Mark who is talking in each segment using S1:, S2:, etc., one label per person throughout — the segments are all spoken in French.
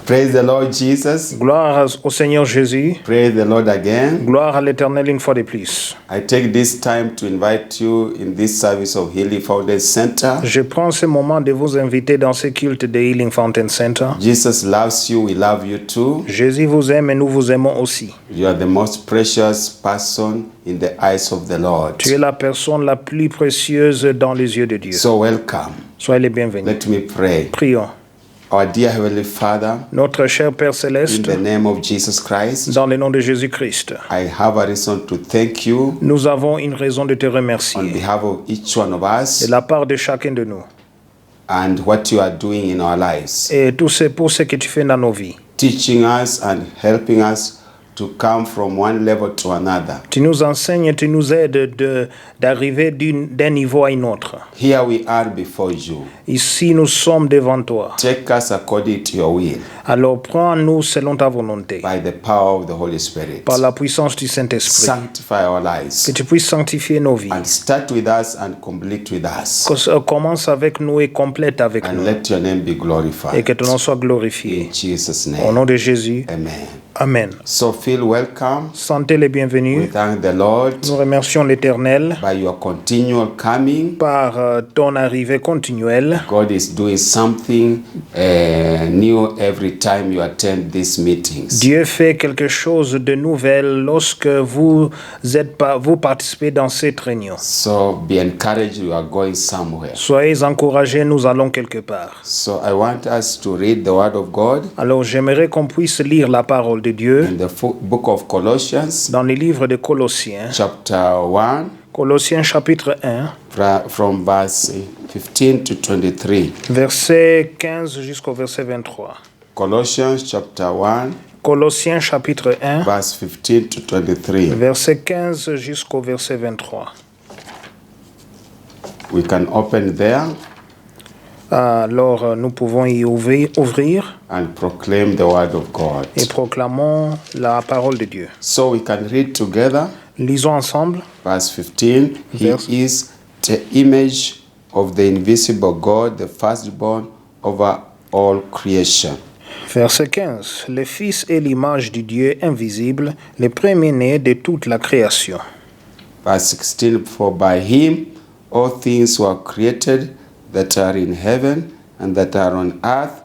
S1: Praise the Lord Jesus.
S2: Gloire au Seigneur Jésus.
S1: Praise the Lord again.
S2: Gloire à l'Éternel une fois de plus.
S1: I take this time to invite you in this service of Healing Fountain Center.
S2: Je prends ce moment de vous inviter dans ce culte de Healing Fountain Center.
S1: Jesus loves you. We love you too.
S2: Jésus vous aime et nous vous aimons aussi.
S1: You are the most precious person in the eyes of the Lord.
S2: Tu es la personne la plus précieuse dans les yeux de Dieu.
S1: So welcome.
S2: Soyez les bienvenus.
S1: Let me pray.
S2: Prions.
S1: Our dear Heavenly Father,
S2: Notre cher Père
S1: in
S2: Céleste,
S1: the name of Jesus Christ,
S2: dans le nom de Jésus-Christ,
S1: I have a reason to thank you
S2: nous avons une raison de te
S1: on
S2: remercier
S1: behalf of each one of us
S2: de la part de chacun de nous
S1: and what you are doing in our lives,
S2: et tout ce pour ce que tu fais dans nos vies.
S1: teaching us and helping us to come from one level to another.
S2: Tu nous enseignes, tu nous aides d'arriver d'un niveau à un autre.
S1: Here we are before you.
S2: Ici, nous sommes devant toi.
S1: Take us according to your will
S2: Alors, prends-nous selon ta volonté,
S1: by the power of the Holy Spirit.
S2: par la puissance du Saint-Esprit.
S1: Sanctify our
S2: Que
S1: lives
S2: tu puisses sanctifier nos vies.
S1: and start with us and complete with us.
S2: Commence avec nous et complète avec
S1: And
S2: nous.
S1: let your name be
S2: Et
S1: glorified.
S2: que ton nom soit glorifié.
S1: In Jesus'
S2: Au
S1: name.
S2: nom de Jésus.
S1: Amen.
S2: Amen.
S1: So feel welcome.
S2: Sentez les
S1: We
S2: bienvenus.
S1: thank the Lord
S2: Nous remercions l'Éternel
S1: by your continual coming.
S2: par ton arrivée continuelle.
S1: God is doing something new every time you attend these meetings.
S2: Dieu fait quelque chose de nouvel lorsque vous participez dans cette réunion.
S1: So be encouraged, you are going somewhere.
S2: Soyez encouragés, nous allons quelque part.
S1: So I want us to read the Word of God
S2: Alors j'aimerais qu'on puisse lire la parole de Dieu
S1: in the book of Colossians,
S2: dans le livre de Colossiens,
S1: chapter 1,
S2: Colossiens chapitre 1,
S1: from verse 15 to 23.
S2: verset 15 jusqu'au verset 23.
S1: Colossians chapter 1,
S2: Colossiens chapitre 1,
S1: verse 15 to 23.
S2: verset 15 jusqu'au verset 23.
S1: We can open there
S2: Alors nous pouvons y ouvrir
S1: and proclaim the Word of God.
S2: et proclamons la parole de Dieu.
S1: So we can read together.
S2: Lisons ensemble.
S1: Verse 15, He
S2: Verse-
S1: is the image of the invisible God, the firstborn over all creation.
S2: Verset 15. Le Fils est l'image du Dieu invisible, le premier-né de toute la création.
S1: Verse 16, For by him all things were created that are in heaven and that are on earth,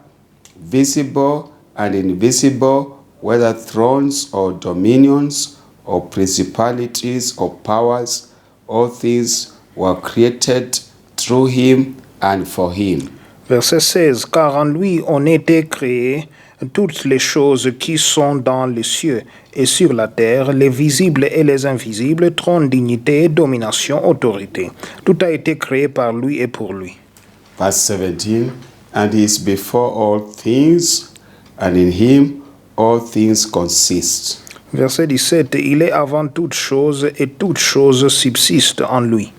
S1: visible and invisible, whether thrones or dominions or principalities or powers, all things were created through him and for him.
S2: Verset 16. Car en lui ont été créées toutes les choses qui sont dans les cieux et sur la terre, les visibles et les invisibles, trône, dignité, domination, autorité. Tout a été créé par lui et pour lui.
S1: Verse 17, And he is before all things, and in him all things consist.
S2: Verset 17. Il est avant toutes choses et toutes choses subsistent en lui.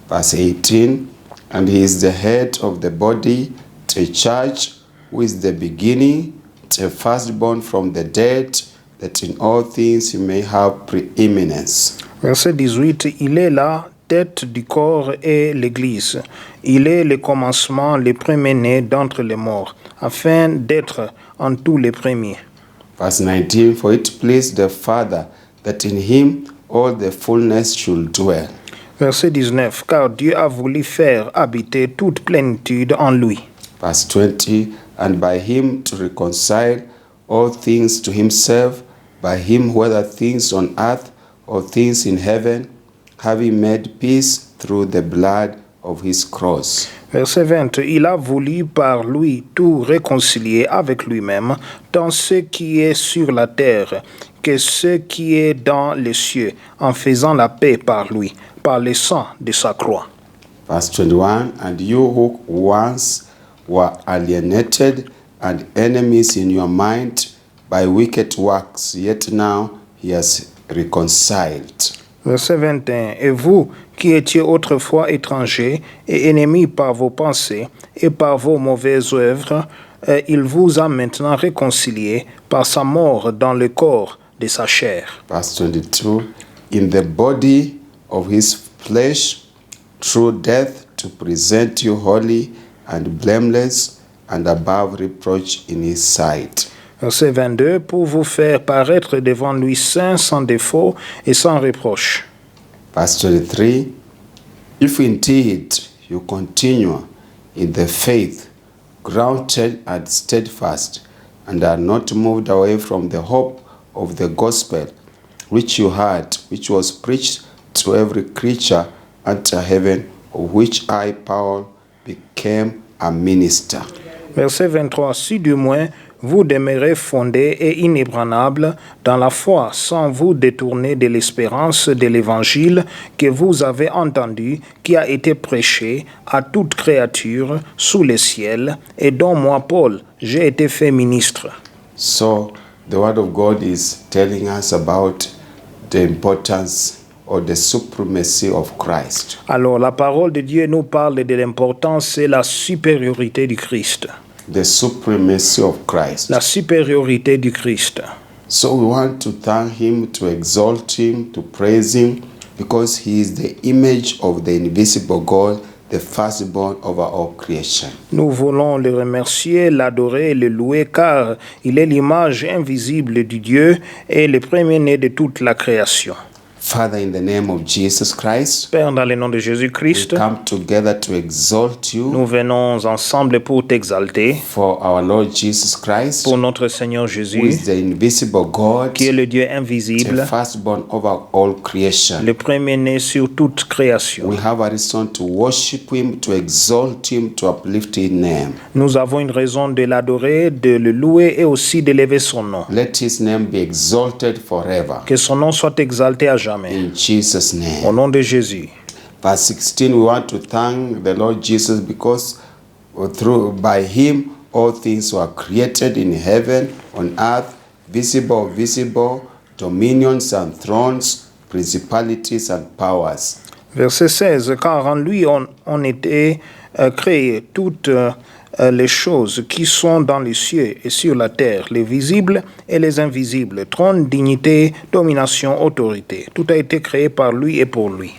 S1: Verse 18, And he is the head of the body, the church, who is the beginning, the firstborn from the dead, that in all things he may have preeminence.
S2: Verset 18. Il est la tête du corps et l'Église. Il est le commencement, le premier-né d'entre les morts, afin d'être en tous les premiers.
S1: Verse 19, For it pleased the Father that in him all the fullness should dwell.
S2: Verset 19. Car Dieu a voulu faire habiter toute plénitude en lui.
S1: Verse 20, And by him to reconcile all things to himself, by him whether things on earth or things in heaven, having made peace through the blood of his cross.
S2: Verset 20. Il a voulu par lui tout réconcilier avec lui-même, tant ce qui est sur la terre que ce qui est dans les cieux, en faisant la paix par lui, par le sang de sa croix.
S1: Verse 21, And you who once were alienated and enemies in your mind by wicked works, yet now he has reconciled.
S2: Verset 21. Et vous, qui étiez autrefois étrangers et ennemis par vos pensées et par vos mauvaises œuvres, il vous a maintenant réconciliés par sa mort dans le corps de sa chair.
S1: Verse 22, In the body of his flesh, through death, to present you holy and blameless and above reproach in his sight.
S2: Verset 22, pour vous faire paraître devant lui saint, sans défaut et sans reproche.
S1: Verse 23, if indeed you continue in the faith, grounded and steadfast, and are not moved away from the hope of the gospel which you heard, which was preached to every creature under heaven, of which I, Paul, became a minister.
S2: Verset 23, si du moins vous demeurez fondés et inébranlables dans la foi, sans vous détourner de l'espérance de l'évangile que vous avez entendu, qui a été prêché à toute créature sous le ciel, et dont moi, Paul, j'ai été fait ministre.
S1: So the word of God is telling us about the importance or the supremacy of Christ.
S2: Alors la parole de Dieu nous parle de l'importance et la supériorité du Christ.
S1: The supremacy of Christ.
S2: La supériorité du Christ.
S1: So we want to thank him, to exalt him, to praise him, because he is the image of the invisible God, the firstborn over all creation.
S2: Nous voulons le remercier, l'adorer et le louer, car il est l'image invisible du Dieu et le premier-né de toute la création.
S1: Father, in the name of Jesus Christ,
S2: Père, dans le nom de
S1: we
S2: Jésus-Christ,
S1: come together to exalt you
S2: nous venons ensemble pour t'exalter,
S1: for our Lord Jesus Christ,
S2: pour notre Seigneur
S1: who
S2: Jésus,
S1: is the invisible God,
S2: qui est le Dieu
S1: the
S2: invisible,
S1: firstborn over all creation.
S2: le premier-né sur toute création.
S1: We have a reason to worship him, to exalt him, to uplift his name.
S2: Nous avons une raison de l'adorer, de le louer et aussi d'élever son nom.
S1: Let his name be exalted forever.
S2: Que son nom soit exalté à jamais.
S1: In Jesus'
S2: Au
S1: name.
S2: nom de Jésus.
S1: Verse 16, we want to thank the Lord Jesus because by him all things were created in heaven, on earth, visible, dominions and thrones, principalities and powers.
S2: Verset 16. Car en lui on était créé toutes les choses qui sont dans les cieux et sur la terre, les visibles et les invisibles, trône, dignité, domination, autorité. Tout a été créé par lui et pour lui.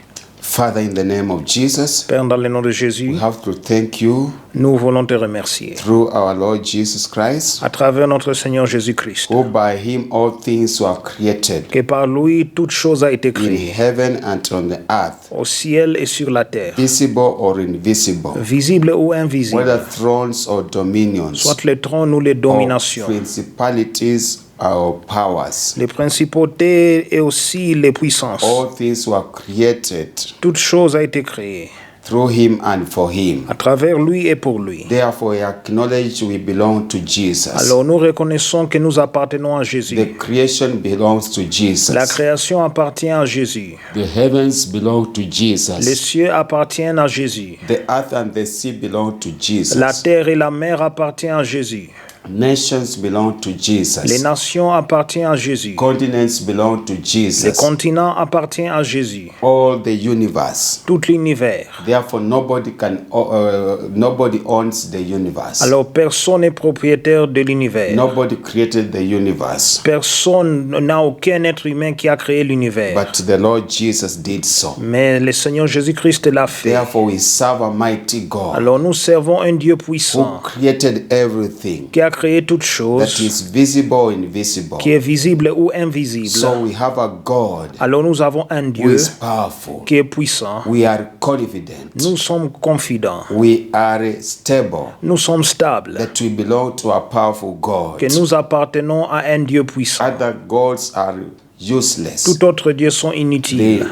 S1: Father, in the name of Jesus,
S2: Père, dans le nom de Jésus,
S1: we have to thank you
S2: nous voulons te remercier.
S1: through our Lord Jesus Christ,
S2: À travers notre Seigneur Jésus-Christ,
S1: who by him all things were created,
S2: que par lui toute chose a été
S1: in
S2: créée,
S1: heaven and on the earth,
S2: au ciel et sur la terre,
S1: visible or invisible,
S2: visible ou invisible,
S1: whether thrones or dominions,
S2: soit les trônes ou les
S1: or
S2: dominations,
S1: principalities or powers.
S2: les principautés et aussi les puissances.
S1: All things were created
S2: Toute chose a été créée
S1: through him and for him.
S2: à travers lui et pour lui.
S1: Therefore, we acknowledge we belong to Jesus.
S2: Alors nous reconnaissons que nous appartenons à Jésus.
S1: The creation belongs to Jesus.
S2: La création appartient à Jésus.
S1: The heavens belong to
S2: Les
S1: Jesus.
S2: cieux appartiennent à Jésus.
S1: The earth and the sea belong to Jesus.
S2: La terre et la mer appartiennent à Jésus.
S1: Nations belong to
S2: Les
S1: Jesus.
S2: nations appartiennent à Jésus.
S1: Continents belong to
S2: Les
S1: Jesus.
S2: continents appartiennent à Jésus.
S1: All the universe.
S2: Tout l'univers.
S1: Therefore, nobody owns the universe.
S2: Alors personne n'est propriétaire de l'univers.
S1: Nobody created the universe,
S2: Personne n'a aucun être humain qui a créé l'univers.
S1: but the Lord Jesus did so.
S2: Mais le Seigneur Jésus-Christ l'a fait.
S1: Therefore, we serve a mighty God
S2: Alors nous servons un Dieu
S1: who
S2: puissant
S1: created everything
S2: qui a créé toutes
S1: that
S2: choses,
S1: is visible or invisible.
S2: qui est visible ou invisible.
S1: So we have a God
S2: Alors nous avons un
S1: who
S2: Dieu
S1: is powerful.
S2: qui est puissant.
S1: We are confident.
S2: Nous sommes confidents.
S1: We are stable
S2: Nous sommes stables.
S1: that we belong to a powerful God.
S2: Que nous appartenons à un Dieu puissant.
S1: Other gods are useless.
S2: Tout autre Dieu sont
S1: They
S2: inutiles.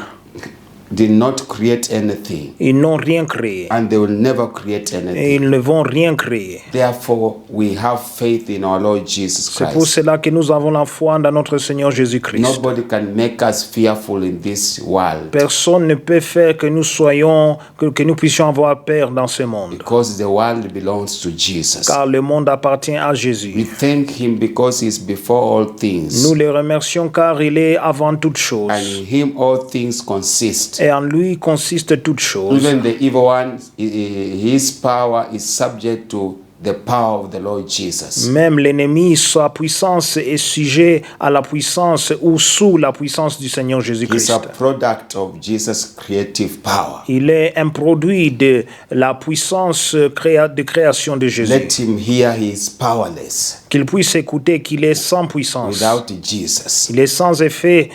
S1: did not create anything,
S2: Ils n'ont rien créé.
S1: and they will never create
S2: Et
S1: anything.
S2: ils ne vont rien créer.
S1: Therefore, we have faith in our Lord Jesus
S2: C'est pour
S1: Christ.
S2: cela que nous avons la foi dans notre Seigneur Jésus-Christ.
S1: Nobody can make us fearful in this world
S2: Personne ne peut faire que nous soyons, que nous puissions avoir peur dans ce monde.
S1: because the world belongs to Jesus.
S2: Car le monde appartient à
S1: We
S2: Jésus.
S1: thank him because he's before all things,
S2: Nous le remercions car il est avant toute chose.
S1: and in him all things consist.
S2: Et en lui consiste toute chose.
S1: Even the evil one, his power is subject to the power of the Lord Jesus.
S2: Même l'ennemi, sa puissance est sujet à la puissance ou sous la puissance du Seigneur
S1: He's
S2: Jésus-Christ.
S1: a product of Jesus' creative power.
S2: Il est un produit de la puissance de création de Jésus.
S1: Let him hear he is powerless.
S2: qu'il puisse écouter qu'il est sans puissance.
S1: without Jesus.
S2: Il est sans effet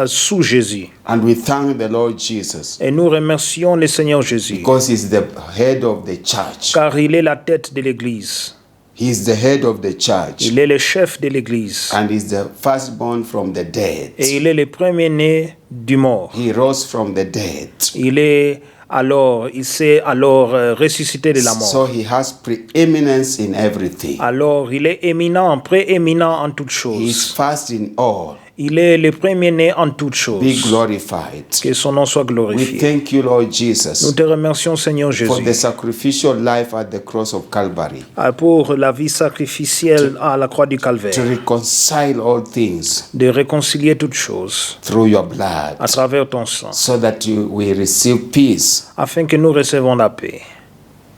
S2: sous Jésus.
S1: And we thank the Lord Jesus
S2: Et nous remercions le Seigneur Jésus,
S1: because He's the head of the church.
S2: car il est la tête de l'Église.
S1: He is the head of the church.
S2: Il est le chef de l'Église.
S1: And is the firstborn from the dead.
S2: Et il est le premier-né du mort.
S1: He rose from the dead.
S2: Il s'est alors ressuscité de la mort.
S1: So he has preeminence in everything.
S2: Alors il est éminent, prééminent en toutes
S1: He is
S2: choses.
S1: first in all.
S2: Il est le premier-né en toutes
S1: Be
S2: choses.
S1: glorified.
S2: Que son nom soit
S1: We
S2: glorifié.
S1: thank you, Lord
S2: Nous
S1: Jesus,
S2: te remercions, Seigneur
S1: for the
S2: Jésus,
S1: sacrificial life at the cross of Calvary
S2: pour la vie sacrificielle à la croix du
S1: to
S2: Calvaire,
S1: reconcile all things
S2: de réconcilier toutes choses
S1: through your blood
S2: à travers ton sang,
S1: so that we receive peace
S2: afin que nous recevons la paix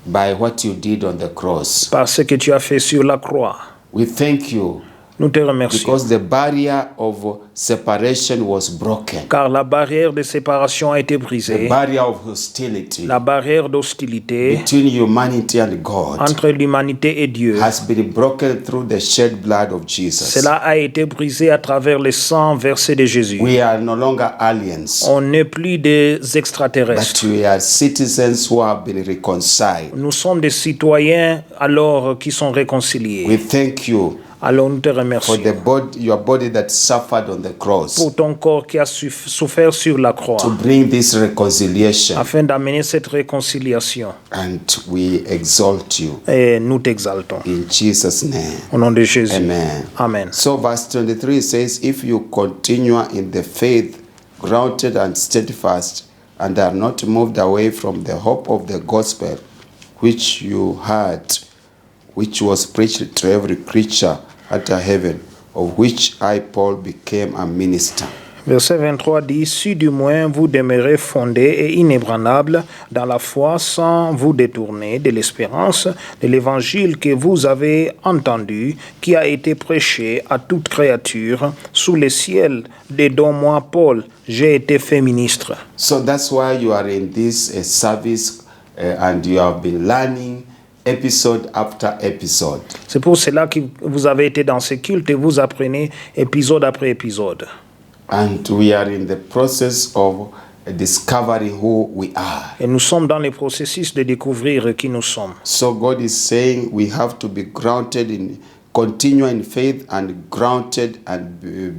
S1: by what you did on the cross.
S2: par ce que tu as fait sur la croix.
S1: We thank you
S2: Nous te remercions,
S1: because the barrier of separation was broken.
S2: car la barrière de séparation a été
S1: The
S2: brisée,
S1: barrier of hostility
S2: la barrière d'hostilité
S1: between humanity and God
S2: entre l'humanité et Dieu.
S1: has been broken through the shed blood of Jesus.
S2: Cela a été brisé à travers le sang versé de Jésus.
S1: We are no longer aliens,
S2: On n'est plus des
S1: but
S2: extraterrestres.
S1: we are citizens who have been reconciled.
S2: Nous sommes des citoyens alors qui sont réconciliés.
S1: We thank you
S2: Alors nous te
S1: for
S2: remercions
S1: your body that suffered on the cross
S2: pour ton corps qui a souffert sur la croix,
S1: to bring this reconciliation,
S2: afin d'amener cette réconciliation.
S1: and we exalt you
S2: Et nous t'exaltons.
S1: in Jesus' name.
S2: Au nom de Jésus.
S1: Amen.
S2: Amen.
S1: So verse 23 says, if you continue in the faith, grounded and steadfast, and are not moved away from the hope of the gospel which you heard, which was preached to every creature under heaven, of which I, Paul, became a minister.
S2: Verset 23 dit, si du moins vous demeurez fondés et inébranlables dans la foi sans vous détourner de l'espérance de l'évangile que vous avez entendu, qui a été prêché à toute créature sous le ciel, et dont moi, Paul, j'ai été fait ministre.
S1: So that's why you are in this service and you have been learning episode after episode.
S2: C'est pour cela que vous avez été dans ce culte et vous apprenez épisode après épisode.
S1: And we are in the process of discovering who we are.
S2: Et nous sommes dans le processus de découvrir qui nous sommes.
S1: So God is saying we have to be grounded in, continue in faith and grounded and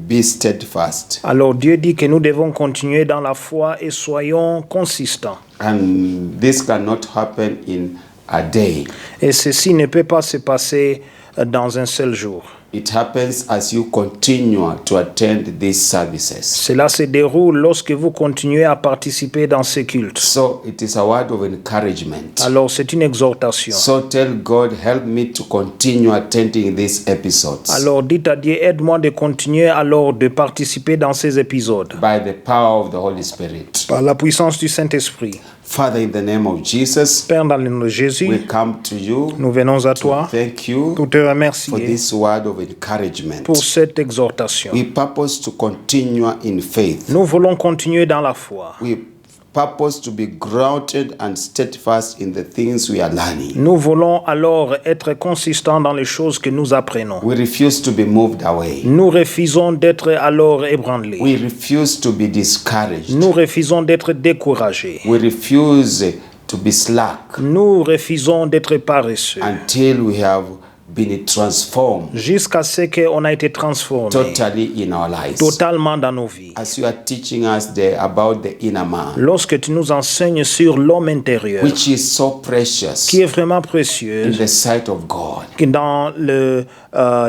S1: be steadfast.
S2: Alors Dieu dit que nous devons continuer dans la foi et soyons consistants.
S1: And this cannot happen in a day.
S2: Et ceci ne peut pas se passer dans un seul jour.
S1: It happens as you continue to attend these services.
S2: Cela se déroule lorsque vous continuez à participer dans ces cultes.
S1: So it is a word of encouragement.
S2: Alors c'est une exhortation.
S1: So tell God, help me to continue attending these episodes
S2: Alors dites à Dieu, aide-moi de continuer alors de participer dans ces épisodes.
S1: by the power of the Holy Spirit.
S2: Par la puissance du Saint-Esprit.
S1: Father, in the name of Jesus,
S2: Père, dans le nom de Jésus,
S1: we come to you
S2: nous venons à
S1: to
S2: toi
S1: thank you
S2: pour te
S1: for
S2: remercier
S1: this word of encouragement.
S2: pour cette exhortation.
S1: We purpose to continue in faith.
S2: Nous voulons continuer dans la foi.
S1: We purpose to be grounded and steadfast in the things we are learning.
S2: Nous voulons alors être consistants dans les choses que nous apprenons.
S1: We refuse to be moved away.
S2: Nous refusons d'être alors ébranlés.
S1: We refuse to be discouraged.
S2: Nous refusons d'être découragés.
S1: We refuse to be slack
S2: Nous refusons d'être paresseux.
S1: until we have been transformed
S2: Jusqu'à ce qu'on a été transformé
S1: totally in our lives.
S2: totalement dans nos vies.
S1: As you are teaching us about the inner man,
S2: Lorsque tu nous enseignes sur l'homme intérieur,
S1: which is so precious
S2: qui est vraiment
S1: in
S2: précieux
S1: the sight of God,
S2: dans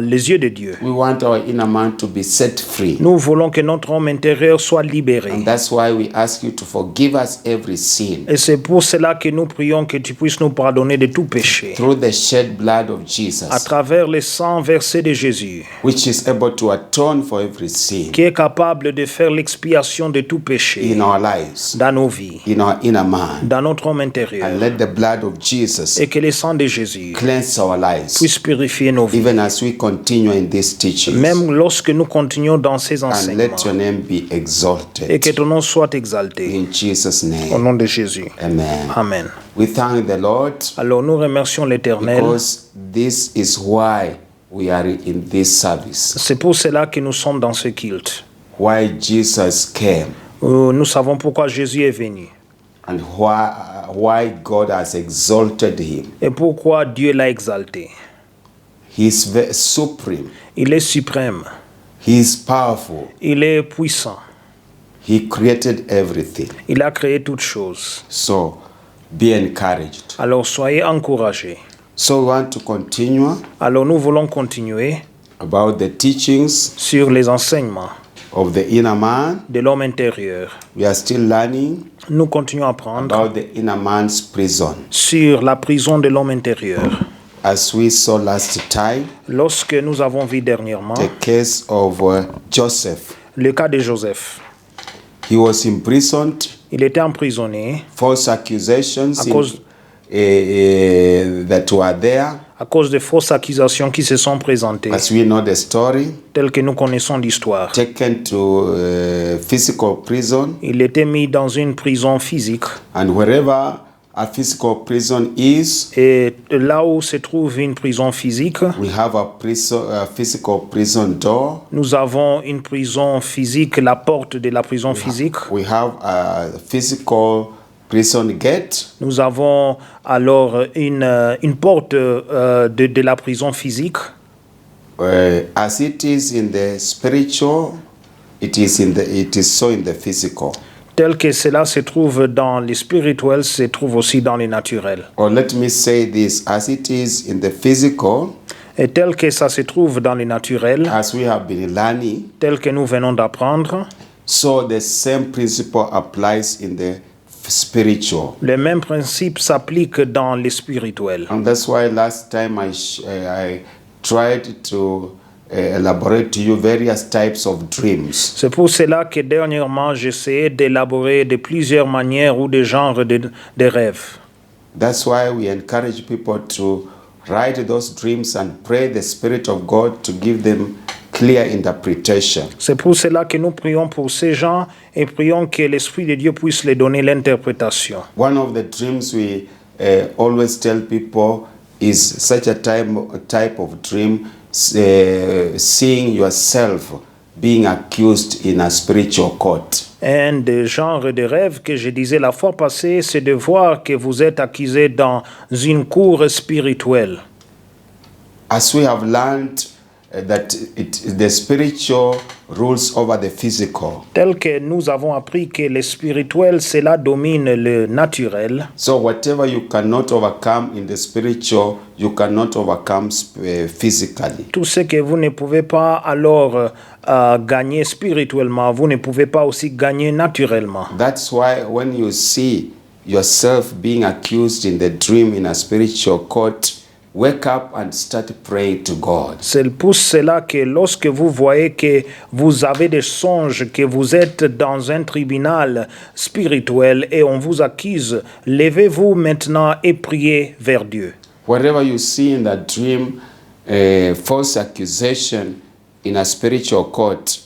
S2: les yeux de Dieu,
S1: we want our inner man to be set free.
S2: nous voulons que notre homme intérieur soit libéré.
S1: And that's why we ask you to forgive us every sin
S2: Et c'est pour cela que nous prions que tu puisses nous pardonner de tout péché.
S1: through the shed blood of Jesus,
S2: À travers le sang versé de Jésus,
S1: which is able to atone for every sin
S2: qui est capable de faire l'expiation de tout péché
S1: in our lives,
S2: dans nos vies,
S1: in our inner man.
S2: dans notre homme intérieur,
S1: And let the blood of Jesus
S2: et que le sang de Jésus
S1: cleanse our lives,
S2: puisse purifier nos vies,
S1: even as we continue in these teachings.
S2: même lorsque nous continuons dans ces
S1: And let
S2: enseignements,
S1: your name be
S2: et que
S1: exalted.
S2: ton nom soit exalté.
S1: In Jesus'
S2: Au
S1: name,
S2: nom de Jésus.
S1: amen.
S2: Amen.
S1: We thank the Lord
S2: Alors nous remercions l'Éternel.
S1: because this is why we are in this service.
S2: C'est pour cela que nous sommes dans ce culte.
S1: Why Jesus came
S2: Nous savons pourquoi Jésus est venu
S1: and why God has exalted him.
S2: et pourquoi Dieu l'a exalté.
S1: He is supreme.
S2: Il est suprême,
S1: He is powerful.
S2: il est puissant,
S1: He created everything.
S2: il a créé toutes choses.
S1: So be encouraged.
S2: Alors soyez encouragés.
S1: So we want to continue
S2: Alors nous voulons continuer
S1: about the teachings
S2: sur les enseignements
S1: of the inner man.
S2: de l'homme intérieur.
S1: We are still learning
S2: Nous continuons à apprendre
S1: about the inner man's prison.
S2: sur la prison de l'homme intérieur.
S1: As we saw last time,
S2: Lorsque nous avons vu dernièrement
S1: the case of Joseph.
S2: le cas de Joseph,
S1: He was imprisoned,
S2: il était emprisonné
S1: false accusations
S2: à cause,
S1: that were there.
S2: à cause de fausses accusations qui se sont présentées,
S1: As we know the story,
S2: telles que nous connaissons l'histoire.
S1: taken to physical prison,
S2: Il était mis dans une prison physique.
S1: and wherever a physical prison is,
S2: Et là où se trouve une prison physique,
S1: we have a physical prison door.
S2: nous avons une prison physique, la porte de la prison physique.
S1: We have a physical prison gate.
S2: Nous avons alors une porte de la prison physique.
S1: As it is in the spiritual, it is so in the physical.
S2: Tel que cela se trouve dans le spirituel, se trouve aussi dans le naturel.
S1: Or let me say this, as it is in the physical,
S2: Et tel que ça se trouve dans le naturel,
S1: as we have been learning,
S2: tel que nous venons d'apprendre,
S1: so the same principle applies in the spiritual.
S2: le même principe s'applique dans le spirituel.
S1: And that's why last time I tried to elaborate to you various types of dreams.
S2: C'est pour cela que dernièrement, j'essayais d'élaborer de plusieurs manières ou de genres de rêves.
S1: That's why we encourage people to write those dreams and pray the Spirit of God to give them clear interpretation.
S2: C'est pour cela que nous prions pour ces gens et prions que l'Esprit de Dieu puisse les donner l'interprétation.
S1: One of the dreams we always tell people is such a type of dream, seeing yourself being accused in a spiritual court.
S2: Un des genres de rêves que je disais la fois passée, c'est de voir que vous êtes accusé dans une cour spirituelle.
S1: As we have learned that the spiritual rules over the physical.
S2: Tel que nous avons appris que le spirituel, cela domine le naturel.
S1: So whatever you cannot overcome in the spiritual, you cannot overcome physically.
S2: Tout ce que vous ne pouvez pas alors gagner spirituellement, vous ne pouvez pas aussi gagner naturellement.
S1: That's why when you see yourself being accused in the dream in a spiritual court, wake up and start praying to God.
S2: C'est pour cela que lorsque vous voyez que vous avez des songes, que vous êtes dans un tribunal spirituel et on vous accuse, levez-vous maintenant et priez vers Dieu.
S1: Whatever you see in that dream, false accusation in a spiritual court,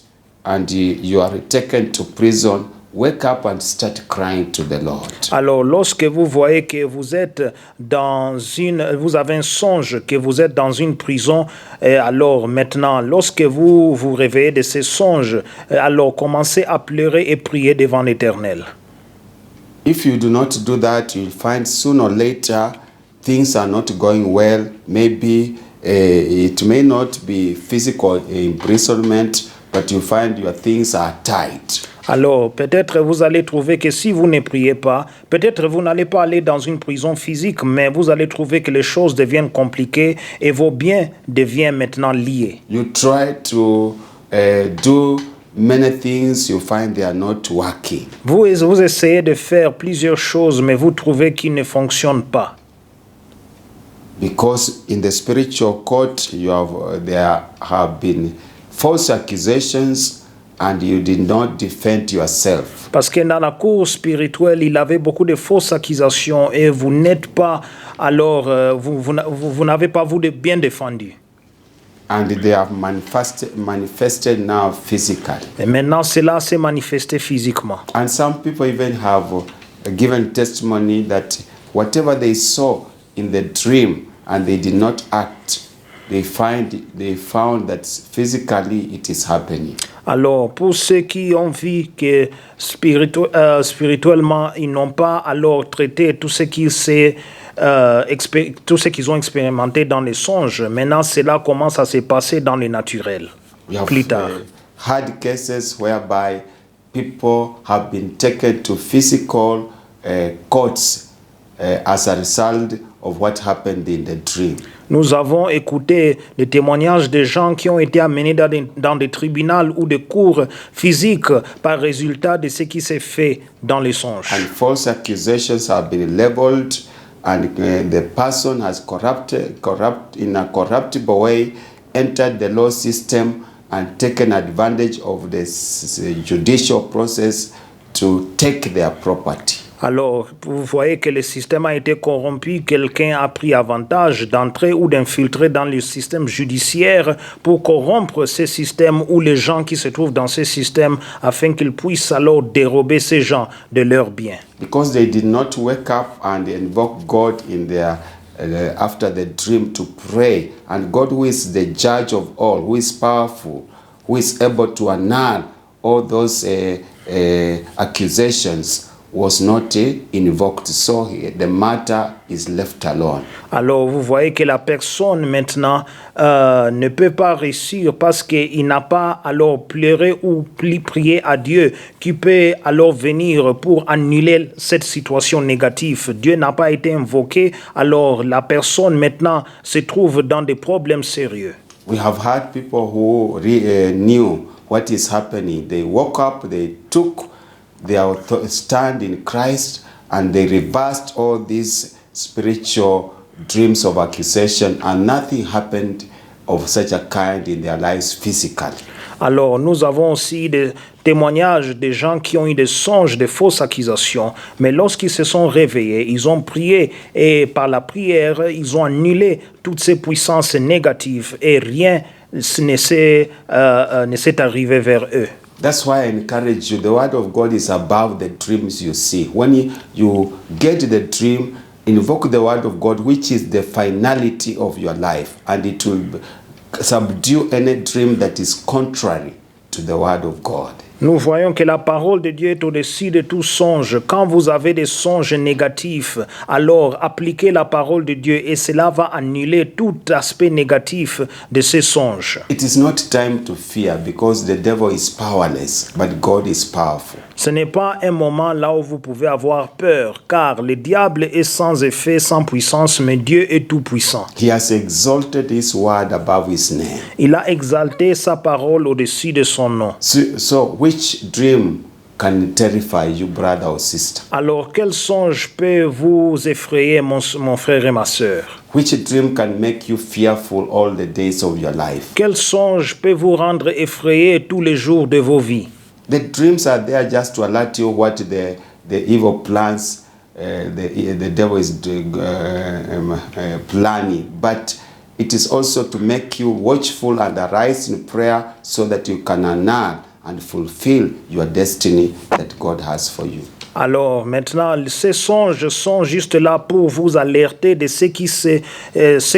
S1: and you are taken to prison, wake up and start crying to the Lord.
S2: Alors, lorsque vous voyez que vous êtes vous avez un songe que vous êtes dans une prison, alors maintenant, lorsque vous vous réveillez de ces songes, alors commencez à pleurer et prier devant l'Éternel.
S1: If you do not do that, you'll find sooner or later things are not going well. Maybe it may not be physical imprisonment, but you find your things are tight.
S2: Alors, peut-être vous allez trouver que si vous ne priez pas, peut-être vous n'allez pas aller dans une prison physique, mais vous allez trouver que les choses deviennent compliquées et vos biens deviennent maintenant liés.
S1: You try to do many things, you find they are not working.
S2: Vous essayez de faire plusieurs choses, mais vous trouvez qu'ils ne fonctionnent pas.
S1: Because in the spiritual court, there have been false accusations and you did not defend yourself.
S2: Parce que dans la cour spirituelle, il avait beaucoup de fausses accusations et vous n'êtes pas, alors vous n'avez pas vous bien défendu.
S1: And they have manifested now physically.
S2: Et maintenant, cela s'est manifesté physiquement.
S1: And some people even have given testimony that whatever they saw in the dream and they did not act, they found that physically it is happening.
S2: Alors, pour ceux qui ont vu que spirituellement, ils n'ont pas alors traité tout ce tout ce qu'ils ont expérimenté dans les songes, maintenant cela commence à se passer dans le naturel.
S1: We have
S2: Plus tard.
S1: had cases whereby people have been taken to physical courts as a result of what happened in the dream.
S2: Nous avons écouté des témoignages de gens qui ont été amenés dans des tribunaux ou des cours physiques par résultat de ce qui s'est fait dans les songes.
S1: And false accusations have been labeled, and the person has in a corruptible way entered the law system and taken advantage of this judicial process to take their property.
S2: Alors, vous voyez que le système a été corrompu, quelqu'un a pris avantage d'entrer ou d'infiltrer dans le système judiciaire pour corrompre ce système ou les gens qui se trouvent dans ce système afin qu'ils puissent alors dérober ces gens de leurs biens.
S1: Because they did not wake up and invoke God in their after the dream to pray, and God, who is the judge of all, who is powerful, who is able to annul all those accusations, was not invoked, so the matter is left alone.
S2: Alors vous voyez que la personne maintenant ne peut pas réussir parce qu'il n'a pas alors pleuré ou prié à Dieu qui peut alors venir pour annuler cette situation négative. Dieu n'a pas été invoqué, alors la personne maintenant se trouve dans des problèmes sérieux.
S1: We have had people who knew what is happening. They woke up, they took their stand in Christ, and they reversed all these spiritual dreams of accusation, and nothing happened of such a kind in their lives physically.
S2: Alors, nous avons aussi des témoignages de gens qui ont eu des songes de fausses accusations, mais lorsqu'ils se sont réveillés, ils ont prié et par la prière, ils ont annulé toutes ces puissances négatives et rien ne s'est arrivé vers eux.
S1: That's why I encourage you. The word of God is above the dreams you see. When you get the dream, invoke the word of God, which is the finality of your life, and it will subdue any dream that is contrary to the word of God.
S2: Nous voyons que la parole de Dieu est au-dessus de tout songe. Quand vous avez des songes négatifs, alors appliquez la parole de Dieu et cela va annuler tout aspect négatif de ces songes.
S1: It is not time to fear because the devil is powerless, but God is powerful.
S2: Ce n'est pas un moment là où vous pouvez avoir peur, car le diable est sans effet, sans puissance, mais Dieu est tout-puissant.
S1: He has exalted his word above his name.
S2: Il a exalté sa parole au-dessus de son nom.
S1: So which dream can terrify you, brother or sister?
S2: Alors, quel songe peut vous effrayer, mon frère et ma sœur?
S1: Which dream can make you fearful all the days of your life?
S2: Quel songe peut vous rendre effrayé tous les jours de vos vies?
S1: The dreams are there just to alert you what the evil plans the devil is planning, but it is also to make you watchful and arise in prayer so that you can annul and fulfill your destiny that God has for you.
S2: Alors maintenant, ces songes sont juste là pour vous alerter de ce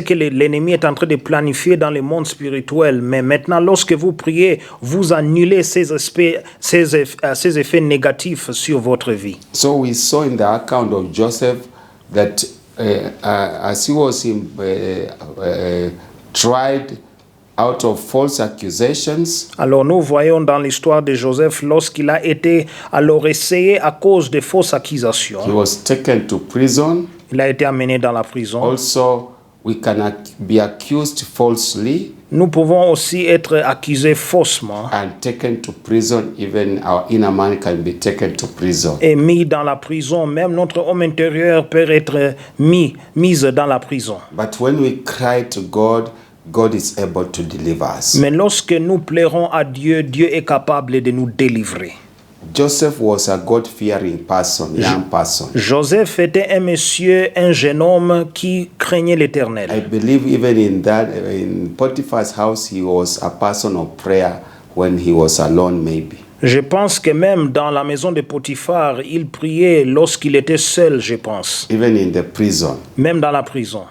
S2: que l'ennemi est en train de planifier dans le monde spirituel. Mais maintenant, lorsque vous priez, vous annulez ces effets négatifs sur votre vie.
S1: So we saw in the account of Joseph that as he was tried out of false accusations.
S2: Alors nous voyons dans l'histoire de Joseph lorsqu'il a été alors essayé à cause de fausses accusations.
S1: He was taken to prison.
S2: Il a été amené dans la prison.
S1: Also, we can be accused falsely.
S2: Nous pouvons aussi être accusés faussement.
S1: And taken to prison, even our inner man can be taken to prison.
S2: Et mis dans la prison, même notre homme intérieur peut être mis dans la prison.
S1: But when we cry to God, God is able to deliver us.
S2: Mais lorsque nous plairons à Dieu, Dieu est capable de nous délivrer.
S1: Joseph was a God-fearing person, young person.
S2: Joseph était un jeune homme qui craignait l'Éternel.
S1: I believe even in Potiphar's house, he was a person of prayer when he was alone, maybe.
S2: Je pense que même dans la maison de Potiphar, il priait lorsqu'il était seul, je pense.
S1: even in the prison.
S2: Même dans la prison.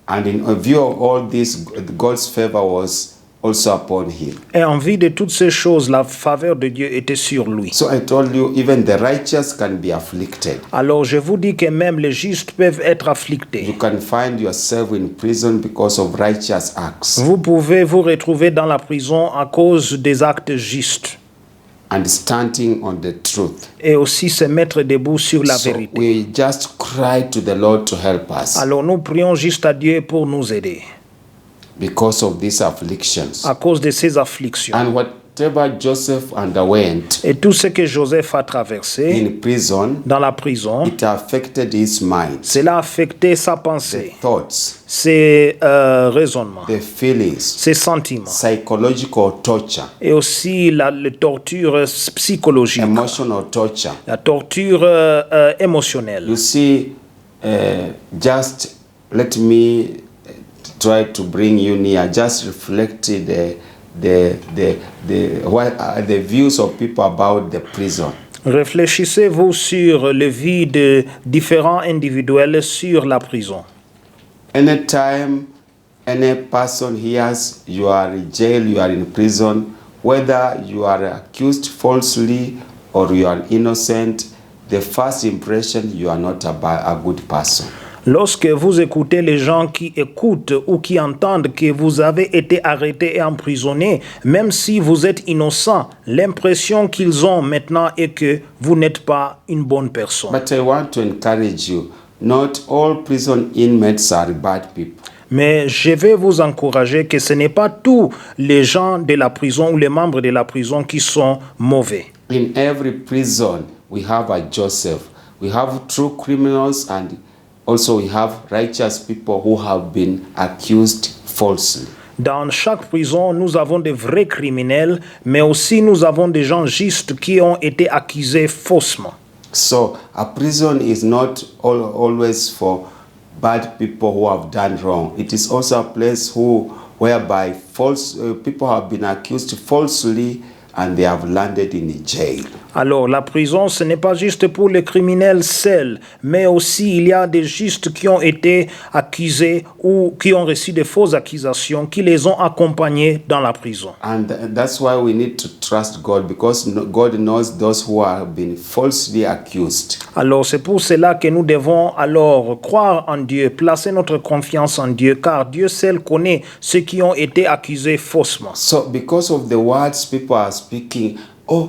S1: And in view of all this, God's favor was also upon him.
S2: Et en vue de toutes ces choses, la faveur de Dieu était sur lui.
S1: So I told you, even the righteous can be afflicted.
S2: Alors je vous dis que même les justes peuvent être
S1: You
S2: afflictés.
S1: can find yourself in prison because of righteous acts.
S2: Vous pouvez vous retrouver dans la prison à cause des actes justes
S1: And standing on the truth.
S2: et aussi se mettre debout sur la
S1: So
S2: vérité.
S1: we just cry to the Lord to help us
S2: Alors nous prions juste à Dieu pour nous aider
S1: because of these afflictions.
S2: à cause de ces afflictions.
S1: And whatever Joseph underwent
S2: Et tout ce que Joseph a traversé
S1: in prison,
S2: dans la prison,
S1: it affected his mind,
S2: cela a affecté sa
S1: the
S2: pensée,
S1: thoughts,
S2: ses raisonnements,
S1: the feelings,
S2: ses sentiments
S1: psychological torture,
S2: et aussi la torture psychologique,
S1: emotional torture.
S2: la torture émotionnelle.
S1: You see, just let me try to bring you near. Just reflect the views of people about the prison.
S2: Réfléchissez-vous sur le vie de différents individuels sur la prison.
S1: Anytime any person hears you are in jail, you are in prison, whether you are accused falsely or you are innocent, the first impression you are not a good person.
S2: Lorsque vous écoutez les gens qui écoutent ou qui entendent que vous avez été arrêté et emprisonné, même si vous êtes innocent, l'impression qu'ils ont maintenant est que vous n'êtes pas une bonne personne.
S1: But I want to encourage you, not all prison inmates are bad people.
S2: Mais je vais vous encourager que ce n'est pas tous les gens de la prison ou les membres de la prison qui sont mauvais.
S1: In every prison, we have a Joseph. We have true criminals and also we have righteous people who have been accused falsely.
S2: Dans chaque prison, nous avons des vrais criminels, mais aussi nous avons des gens justes qui ont été accusés faussement.
S1: So a prison is not always for bad people who have done wrong. It is also a place whereby people have been accused falsely and they have landed in jail.
S2: Alors, la prison, ce n'est pas juste pour les criminels seuls, mais aussi il y a des justes qui ont été accusés ou qui ont reçu de fausses accusations, qui les ont accompagnés dans la prison.
S1: And that's why we need to trust God, because God knows those who have been falsely accused.
S2: Alors, c'est pour cela que nous devons alors croire en Dieu, placer notre confiance en Dieu, car Dieu seul connaît ceux qui ont été accusés faussement.
S1: So because of the words people are speaking, oh,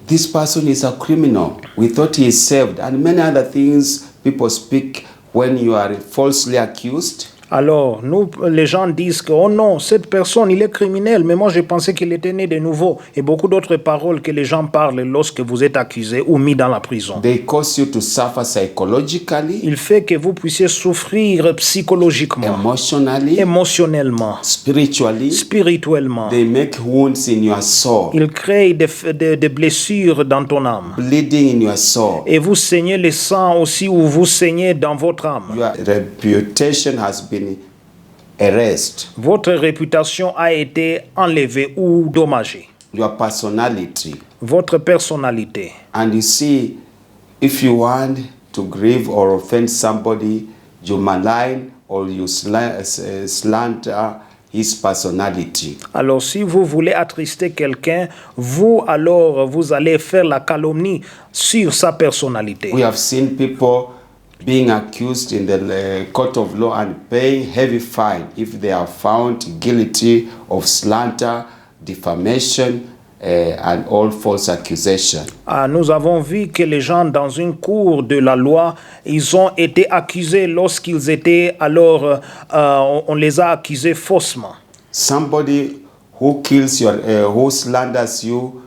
S1: this person is a criminal, we thought he is saved, and many other things people speak when you are falsely accused.
S2: Alors, les gens disent que, oh non, cette personne, il est criminel, mais moi je pensais qu'il était né de nouveau. Et beaucoup d'autres paroles que les gens parlent lorsque vous êtes accusé ou mis dans la prison.
S1: They cause you to suffer psychologically,
S2: Il fait que vous puissiez souffrir psychologiquement,
S1: emotionally,
S2: émotionnellement,
S1: spiritually.
S2: spirituellement.
S1: They make wounds in your soul,
S2: Il crée des blessures dans ton âme.
S1: bleeding in your soul.
S2: Et vous saignez le sang aussi, ou vous saignez dans votre âme.
S1: Your reputation has been erased.
S2: Votre réputation a été enlevée ou dommagée.
S1: Your personality.
S2: Votre personnalité.
S1: And you see, if you want to grieve or offend somebody, you malign or you slander his personality.
S2: Alors, si vous voulez attrister quelqu'un, vous allez faire la calomnie sur sa personnalité.
S1: We have seen people being accused in the court of law and paying heavy fine if they are found guilty of slander, defamation, and all false accusations.
S2: Nous avons vu que les gens dans une cour de la loi, ils ont été accusés lorsqu'ils étaient on les a accusés faussement.
S1: Somebody who kills who slanders you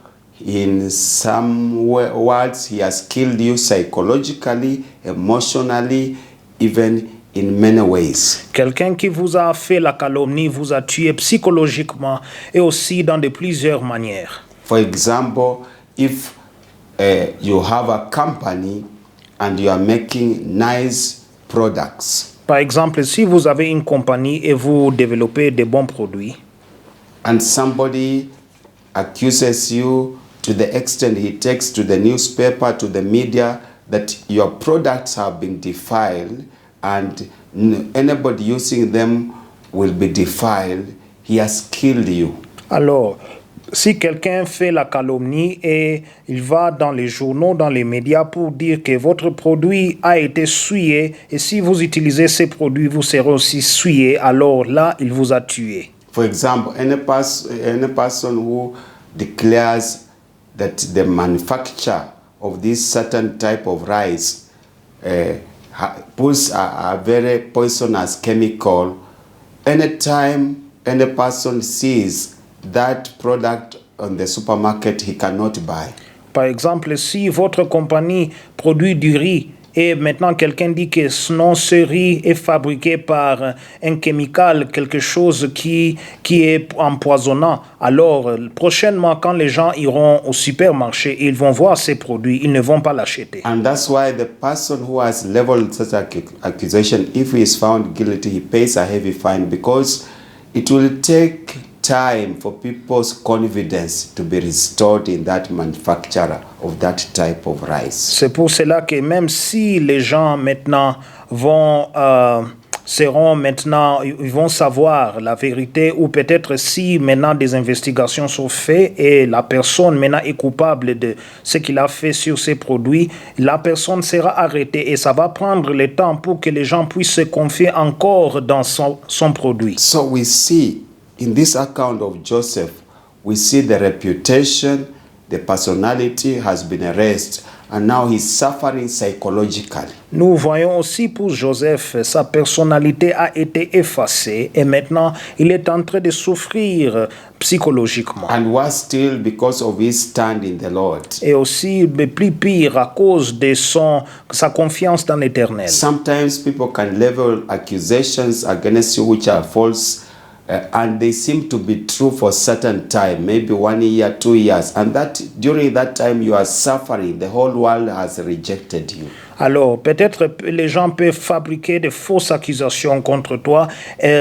S1: in some words, he has killed you psychologically, emotionally, even in many ways.
S2: Quelqu'un qui vous a fait la calomnie vous a tué psychologiquement et aussi dans de plusieurs manières.
S1: For example, if you have a company and you are making nice products,
S2: Par exemple, si vous avez une compagnie et vous développez de bons produits,
S1: and somebody accuses you to the extent he takes to the newspaper, to the media, that your products have been defiled and anybody using them will be defiled, he has killed you.
S2: Alors, si quelqu'un fait la calomnie et il va dans les journaux, dans les médias pour dire que votre produit a été souillé et si vous utilisez ces produits, vous serez aussi souillé, alors là, il vous a tué.
S1: For example, any person who declares that the manufacture of this certain type of rice puts a very poisonous chemical, anytime any person sees that product on the supermarket, he cannot buy.
S2: Par exemple, si votre compagnie produit du riz et maintenant quelqu'un dit que ce riz est fabriqué par un chimical, quelque chose qui est empoisonnant, alors prochainement quand les gens iront au supermarché, ils vont voir ces produits, ils ne vont pas l'acheter.
S1: And that's why the person who has leveled such accusation, if he is found guilty, he pays a heavy fine because it will take time for people's confidence to be restored in that manufacturer of that type of rice.
S2: C'est pour cela que même si les gens maintenant ils vont savoir la vérité ou peut-être si maintenant des investigations sont faites et la personne maintenant est coupable de ce qu'il a fait sur ces produits, la personne sera arrêtée et ça va prendre le temps pour que les gens puissent se confier encore dans son produit.
S1: So we see in this account of Joseph, we see the reputation, the personality has been erased, and now he's suffering psychologically.
S2: Nous voyons aussi pour Joseph, sa personnalité a été effacée et maintenant il est en train de souffrir psychologiquement.
S1: And worse still, because of his stand in the Lord.
S2: Et aussi, plus pire, à cause de sa confiance dans l'Éternel.
S1: Sometimes people can level accusations against you which are false. And they seem to be true for a certain time, maybe 1 year, 2 years. And that during that time you are suffering. The whole world has rejected you.
S2: Alors, peut-être les gens peuvent fabriquer de fausses accusations contre toi,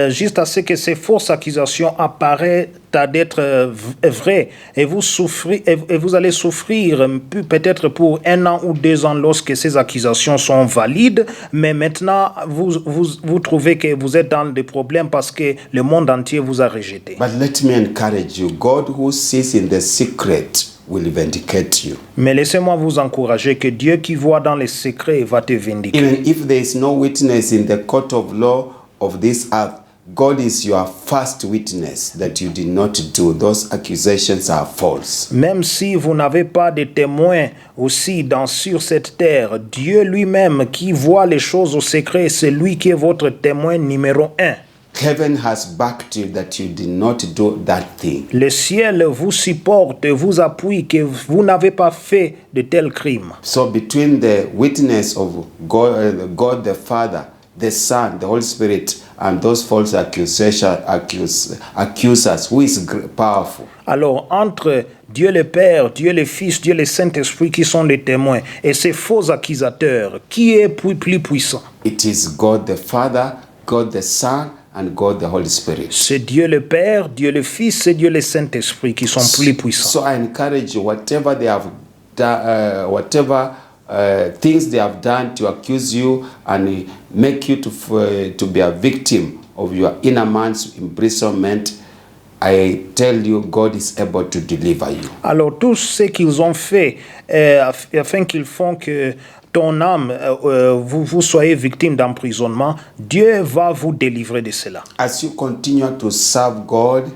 S2: juste à ce que ces fausses accusations apparaissent à d'être vraies. Et vous allez souffrir peut-être pour 1 an ou 2 ans lorsque ces accusations sont valides. Mais maintenant, vous trouvez que vous êtes dans des problèmes parce que le monde entier vous a rejeté.
S1: But let me encourage you. God who sees in the secret will vindicate you.
S2: Mais laissez-moi vous encourager que Dieu qui voit dans les secrets va te vindiquer.
S1: Even if there is no witness in the court of law of this earth, God is your first witness that you did not do. Those accusations are false.
S2: Même si vous n'avez pas de témoins aussi sur cette terre, Dieu lui-même qui voit les choses au secret, c'est lui qui est votre témoin numéro 1.
S1: Heaven has backed you that you did not do that thing.
S2: Le ciel vous supporte, vous appuie que vous n'avez pas fait de tels crimes.
S1: So between the witness of God the Father, the Son, the Holy Spirit, and those false accusers, who is powerful?
S2: Alors, entre Dieu le Père, Dieu le Fils, Dieu le Saint-Esprit qui sont les témoins, et ces faux accusateurs, qui est plus puissant?
S1: It is God the Father, God the Son, and God the Holy Spirit.
S2: C'est Dieu le Père, Dieu le Fils et Dieu le Saint-Esprit qui sont plus puissants.
S1: So I encourage you, whatever they have done, things they have done to accuse you and make you to be a victim of your inner man's imprisonment, I tell you, God is able to deliver you.
S2: Alors tout ce qu'ils ont fait afin qu'ils font que ton âme, vous soyez victime d'emprisonnement, Dieu va vous délivrer de cela.
S1: As you continue to serve God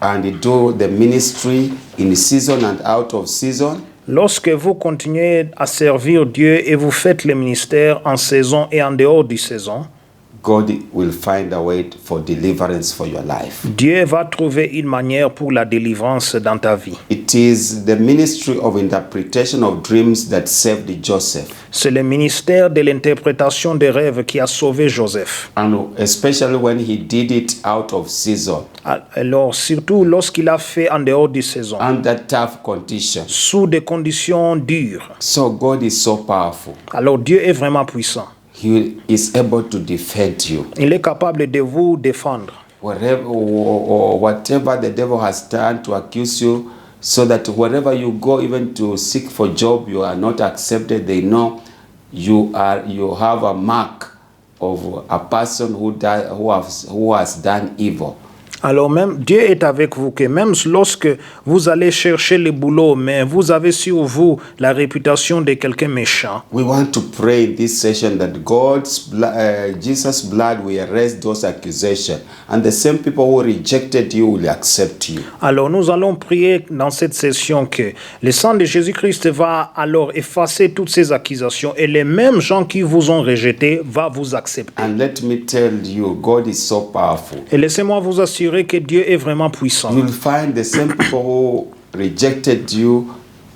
S1: and do the ministry in season and out of season,
S2: lorsque vous continuez à servir Dieu et vous faites le ministère en saison et en dehors de saison,
S1: God will find a way for deliverance for your life.
S2: Dieu va trouver une manière pour la délivrance dans ta vie.
S1: It is the ministry of interpretation of dreams that saved Joseph.
S2: C'est le ministère de l'interprétation des rêves qui a sauvé Joseph.
S1: And especially when he did it out of season.
S2: Alors, surtout lorsqu'il a fait en dehors de saison.
S1: Under tough conditions.
S2: Sous des conditions dures.
S1: So God is so powerful.
S2: Alors Dieu est vraiment puissant.
S1: He is able to defend you.
S2: Il est capable de vous défendre.
S1: Whatever the devil has done to accuse you, so that wherever you go, even to seek for job, you are not accepted. They know you have a mark of a person who has done evil.
S2: Alors même, Dieu est avec vous, que même lorsque vous allez chercher le boulot, mais vous avez sur vous la réputation de quelqu'un méchant.
S1: We want to pray in this session that Jesus' blood will erase those accusations, and the same people who rejected you will accept you.
S2: Alors nous allons prier dans cette session que le sang de Jésus-Christ va alors effacer toutes ces accusations et les mêmes gens qui vous ont rejeté va vous accepter.
S1: And let me tell you, God is so powerful.
S2: Et laissez-moi vous assurer que Dieu est vraiment puissant.
S1: You will find the same people who rejected you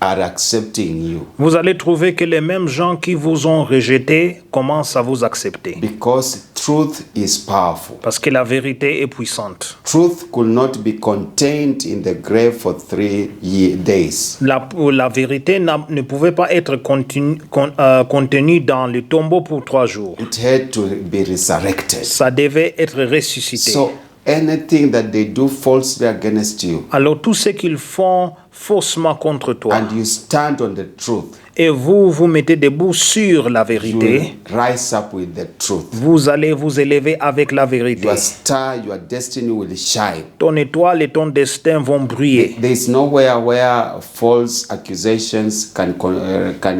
S1: are accepting you.
S2: Vous allez trouver que les mêmes gens qui vous ont rejeté commencent à vous accepter.
S1: Because truth is powerful.
S2: Parce que la vérité est puissante.
S1: Truth could not be contained in the grave for 3 days.
S2: La vérité ne pouvait pas être contenue dans le tombeau pour 3 jours.
S1: It had to be resurrected.
S2: Ça devait être ressuscité.
S1: So anything that they do falsely against you,
S2: Alors tout ce qu'ils font faussement contre toi,
S1: and you stand on the truth,
S2: et vous vous mettez debout sur la
S1: you
S2: vérité,
S1: will rise up with the truth.
S2: vous allez vous élever avec la vérité.
S1: Your star, your destiny will shine.
S2: Ton étoile et ton destin vont briller.
S1: There is nowhere where false accusations can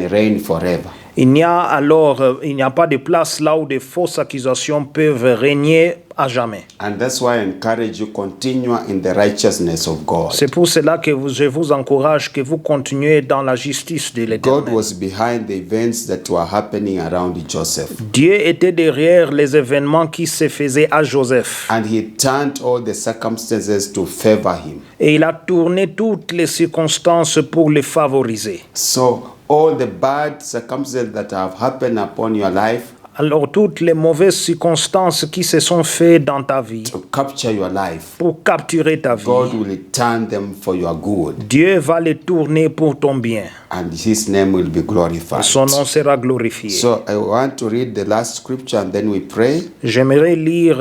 S1: reign forever.
S2: Il n'y a pas de place là où des fausses accusations peuvent régner à jamais.
S1: And that's why I encourage you continue in the righteousness of God.
S2: C'est pour cela que je vous encourage que vous continuez dans la justice de
S1: God
S2: l'Éternel.
S1: was behind the events that were happening around Joseph.
S2: Dieu était derrière les événements qui se faisaient à Joseph.
S1: And he turned all the circumstances to favor him.
S2: Et il a tourné toutes les circonstances pour les favoriser.
S1: So all the bad circumstances that have happened upon your life,
S2: Alors toutes les mauvaises circonstances qui se sont faites dans ta vie
S1: to capture your life,
S2: pour capturer ta vie,
S1: God will turn them for your good,
S2: Dieu va les tourner pour ton bien.
S1: and his name will be glorified.
S2: Son nom sera glorifié.
S1: So I want to read the last scripture and then we pray.
S2: J'aimerais lire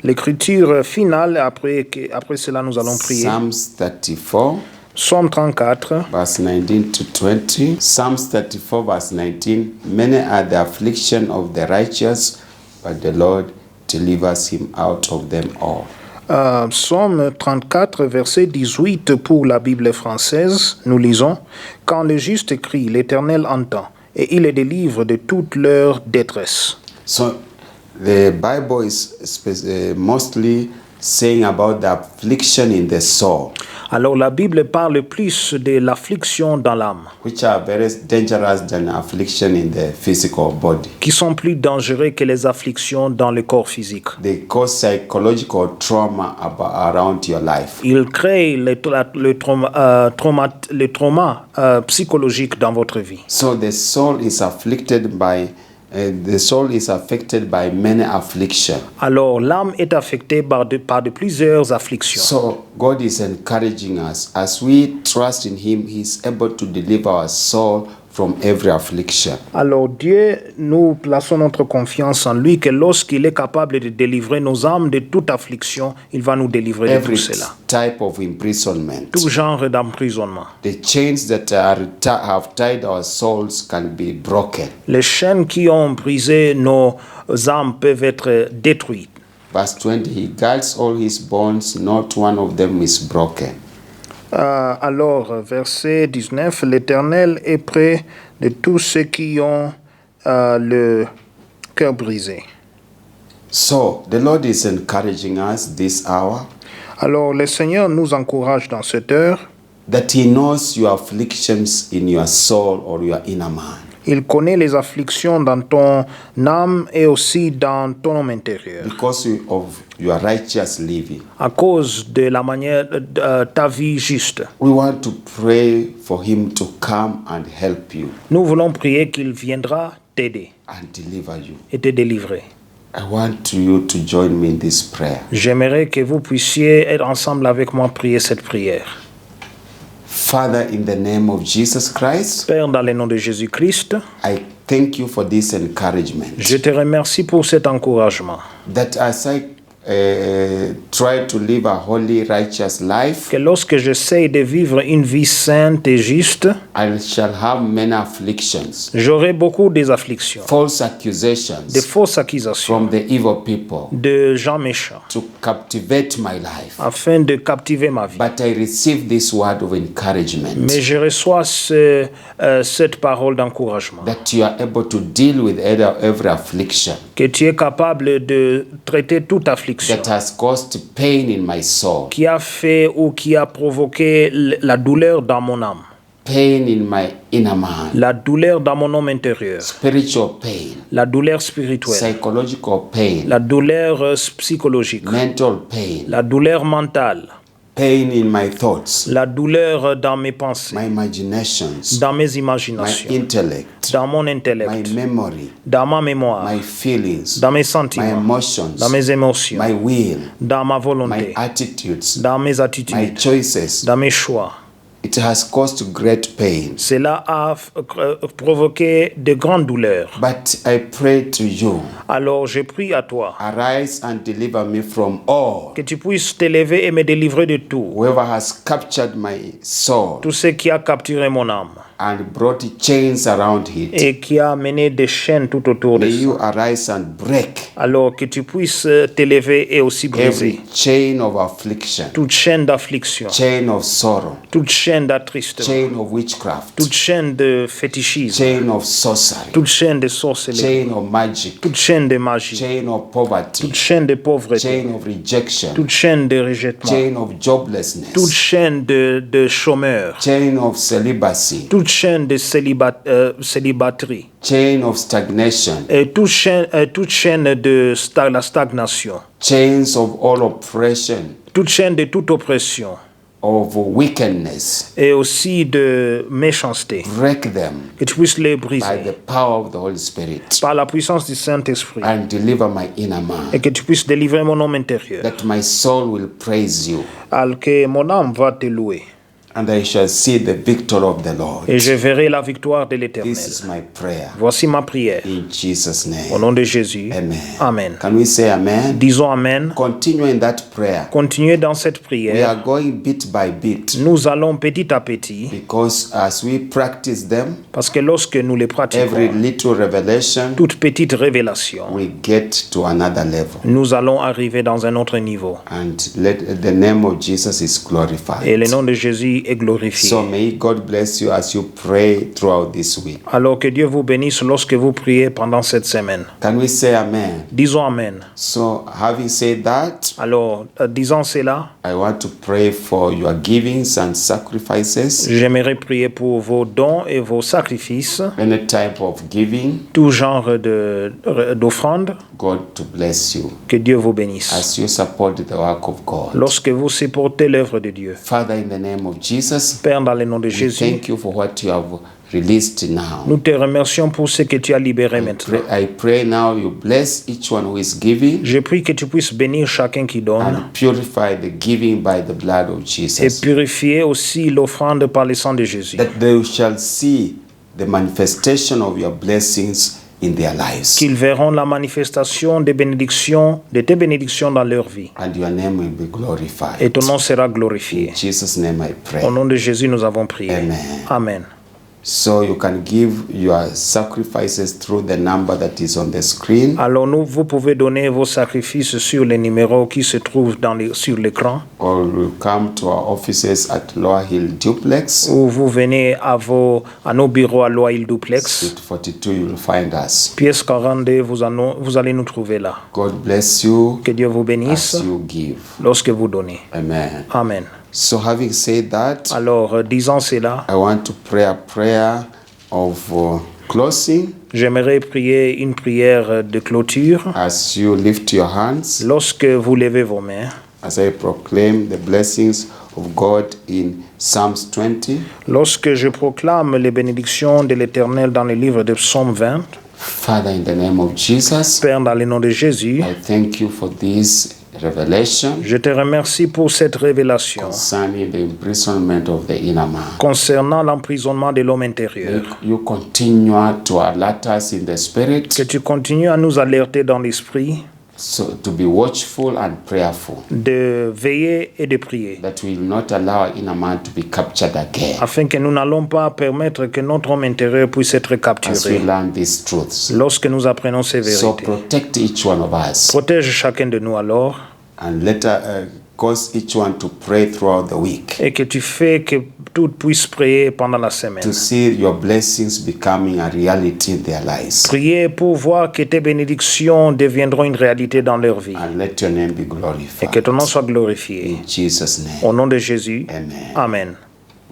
S2: l'écriture finale, après cela nous allons prier.
S1: Psalms 34,
S2: Psaume 34,
S1: verse 19 to 20. Psalms 34, verse 19. Many are the affliction of the righteous, but the Lord delivers him out of them all.
S2: Psaume 34, verset 18 pour la Bible française, nous lisons « Quand le juste crie, l'Éternel entend, et il les délivre de toute leur détresse. »
S1: So the Bible is mostly saying about the affliction in the soul,
S2: Alors la Bible parle plus de l'affliction dans l'âme,
S1: which are very dangerous than affliction in the physical body.
S2: qui sont plus dangereux que les afflictions dans le corps physique.
S1: They cause psychological trauma around your life.
S2: Ils créent le trauma psychologique dans votre vie.
S1: So the soul is affected by many afflictions.
S2: Alors l'âme est affectée par de plusieurs afflictions.
S1: So God is encouraging us as we trust in Him. He's able to deliver our soul from every affliction.
S2: Alors Dieu, nous plaçons notre confiance en lui, que lorsqu'il est capable de délivrer nos âmes de toute affliction, il va nous délivrer de
S1: Every
S2: tout cela.
S1: type of imprisonment.
S2: Tout genre d'emprisonnement.
S1: The chains that have tied our souls can be broken.
S2: Les chaînes qui ont brisé nos âmes peuvent être détruites.
S1: Verse 20, He guards all His bones, not one of them is broken.
S2: Alors, verset 19, l'Éternel est près de tous ceux qui ont le cœur brisé.
S1: So, the Lord is encouraging us this hour
S2: Alors, le Seigneur nous encourage dans cette heure.
S1: that He knows your afflictions in your soul or your inner man.
S2: Il connaît les afflictions dans ton âme et aussi dans ton homme intérieur.
S1: Because of your righteous living.
S2: À cause de la manière de ta vie juste.
S1: We want to pray for Him to come and help you
S2: Nous voulons prier qu'il viendra t'aider
S1: and deliver you.
S2: et te délivrer.
S1: I want you to join me in this prayer.
S2: J'aimerais que vous puissiez être ensemble avec moi prier cette prière.
S1: Father, in the name of Jesus Christ,
S2: Père, dans le nom de Jésus-Christ,
S1: I thank you for this encouragement.
S2: je te remercie pour cet encouragement.
S1: That as I try to live a holy, righteous life,
S2: que lorsque j'essaye de vivre une vie sainte et juste,
S1: I shall have many afflictions,
S2: j'aurai beaucoup des afflictions,
S1: false
S2: des
S1: accusations
S2: fausses accusations
S1: from the evil people
S2: de gens méchants,
S1: to captivate my life.
S2: afin de captiver ma vie.
S1: But I receive this word of encouragement
S2: Mais je reçois cette parole d'encouragement,
S1: that you are able to deal with every affliction
S2: que tu es capable de traiter toute affliction
S1: that has caused pain in my soul,
S2: qui a fait ou qui a provoqué la douleur dans mon âme,
S1: pain in my inner man,
S2: la douleur dans mon homme intérieur,
S1: spiritual pain,
S2: la douleur spirituelle,
S1: psychological pain,
S2: la douleur psychologique,
S1: mental pain,
S2: la douleur mentale,
S1: pain in my thoughts,
S2: la douleur dans mes pensées,
S1: my imaginations,
S2: dans mes
S1: my
S2: imaginations,
S1: intellect,
S2: dans mon
S1: my
S2: intellect,
S1: memory,
S2: dans ma mémoire,
S1: my feelings,
S2: dans mes
S1: my
S2: sentiments,
S1: emotions,
S2: dans mes émotions,
S1: my will,
S2: dans ma
S1: my
S2: volonté,
S1: attitudes,
S2: dans mes
S1: my
S2: attitudes,
S1: choices.
S2: dans mes choix.
S1: It has caused great pain.
S2: Cela a provoqué de grandes douleurs.
S1: But I pray to you,
S2: Alors je prie à toi
S1: arise and deliver me from all.
S2: que tu puisses t'élever et me délivrer de tout,
S1: Whoever has captured my soul
S2: tout ce qui a capturé mon âme
S1: and brought chains around it,
S2: et qui a mené des chaînes tout autour de
S1: may
S2: ça.
S1: you arise and break
S2: Alors que tu puisses t'élever et aussi briser
S1: every chain of affliction,
S2: toute chaîne d'affliction,
S1: chain of sorrow,
S2: toute chaîne d'attristement,
S1: chain of witchcraft,
S2: toute chaîne de fétichisme,
S1: chain of sorcery,
S2: toute chaîne de sorcellerie,
S1: chain of magic,
S2: toute chaîne de magie,
S1: chain of poverty,
S2: toute chaîne de pauvreté,
S1: chain of rejection,
S2: toute chaîne de rejettement,
S1: chain of
S2: toute
S1: joblessness,
S2: chaîne de chômeurs,
S1: chain of celibacy,
S2: toute chaîne de célibaterie,
S1: chain of stagnation,
S2: et toute chaîne de la stagnation,
S1: chains of all oppression,
S2: toute chaîne de toute oppression
S1: of wickedness.
S2: et aussi de méchanceté,
S1: Break them
S2: que tu puisses les
S1: by
S2: briser
S1: the power of the Holy Spirit
S2: par la puissance du Saint-Esprit
S1: and deliver my inner man,
S2: et que tu puisses délivrer mon homme intérieur,
S1: that my soul will praise you
S2: alors que mon âme va te louer
S1: and I shall see the victory of the Lord.
S2: et je verrai la victoire de l'Éternel.
S1: This is my prayer
S2: Voici ma prière.
S1: in Jesus'
S2: Au
S1: name.
S2: nom de Jésus.
S1: Amen.
S2: Amen.
S1: Can we say amen?
S2: Disons Amen.
S1: Continue in that prayer.
S2: Continuez dans cette
S1: We
S2: prière.
S1: are going bit by bit
S2: Nous allons petit à petit,
S1: because as we practice them,
S2: parce que lorsque nous les
S1: every
S2: pratiquons,
S1: little revelation,
S2: toute petite révélation,
S1: we get to another level.
S2: nous allons arriver dans un autre niveau.
S1: And let the name of Jesus is glorified.
S2: Et le nom de Jésus est glorifié.
S1: So may God bless you as you pray throughout this week.
S2: Alors que Dieu vous bénisse lorsque vous priez pendant cette semaine.
S1: Can we say amen?
S2: Disons Amen.
S1: So having said that,
S2: Alors, disons cela,
S1: I want to pray for your givings and sacrifices.
S2: j'aimerais prier pour vos dons et vos sacrifices,
S1: Any type of giving,
S2: tout genre d'offrandes.
S1: God to bless you
S2: Que Dieu vous bénisse.
S1: as you support the work of God.
S2: Lorsque vous supportez l'œuvre de Dieu.
S1: Father, in the name of Jesus,
S2: Père, dans le nom de
S1: we
S2: Jésus,
S1: thank you for what you have released now.
S2: nous te remercions pour ce que tu as libéré maintenant.
S1: I pray now you bless each one who is giving
S2: Je prie que tu puisses bénir chacun qui donne
S1: and purify the giving by the blood of
S2: et
S1: Jesus.
S2: purifier aussi l'offrande par le sang de Jésus.
S1: That they shall see the manifestation of your blessings in their lives.
S2: Qu'ils verront la manifestation des bénédictions, de tes bénédictions dans leur vie.
S1: And your name will be glorified.
S2: Et ton nom sera glorifié.
S1: In Jesus' name I pray.
S2: Au nom de Jésus, nous avons prié.
S1: Amen.
S2: Amen.
S1: So you can give your sacrifices through the number that is on the screen,
S2: Alors vous pouvez donner vos sacrifices sur les numéros qui se trouvent sur l'écran,
S1: or you come to our offices at Lower Hill Duplex,
S2: ou vous venez à nos bureaux à Loa Hill Duplex.
S1: Suite 42, you will find us.
S2: Pièce 42, vous allez nous trouver là.
S1: God bless you
S2: Que Dieu vous bénisse
S1: as you give.
S2: lorsque vous donnez.
S1: Amen.
S2: Amen.
S1: So having said that,
S2: Alors, disant cela,
S1: I want to pray a prayer of closing
S2: j'aimerais prier une prière de clôture.
S1: as you lift your hands,
S2: Lorsque vous levez vos mains,
S1: as I proclaim the blessings of God in Psalms 20.
S2: lorsque je proclame les bénédictions de l'Éternel dans le livre de Psaume 20,
S1: Father, in the name of Jesus,
S2: Père, dans le nom de Jésus,
S1: I thank you for this revelation
S2: je te remercie pour cette révélation
S1: concerning the imprisonment of the inner man.
S2: concernant l'emprisonnement de l'homme intérieur.
S1: You continue to alert us in the spirit
S2: Que tu continues à nous alerter dans l'esprit
S1: So to be watchful and prayerful,
S2: de veiller et de prier,
S1: that we will not allow our inner man to be captured again
S2: afin que nous n'allons pas permettre que notre homme intérieur puisse être
S1: as we
S2: capturé
S1: learn these truths.
S2: lorsque nous apprenons ces
S1: So
S2: vérités.
S1: protect each one of us
S2: Protège chacun de nous alors
S1: and let cause each one to pray throughout the week
S2: et que tu fais que tout puisse prier pendant la semaine.
S1: to see your blessings becoming a reality in their lives.
S2: Prier pour voir que tes bénédictions deviendront une réalité dans leur vie
S1: And let your name be
S2: et que
S1: glorified.
S2: ton nom soit glorifié.
S1: In Jesus' name.
S2: Au nom de Jésus,
S1: Amen.
S2: Amen.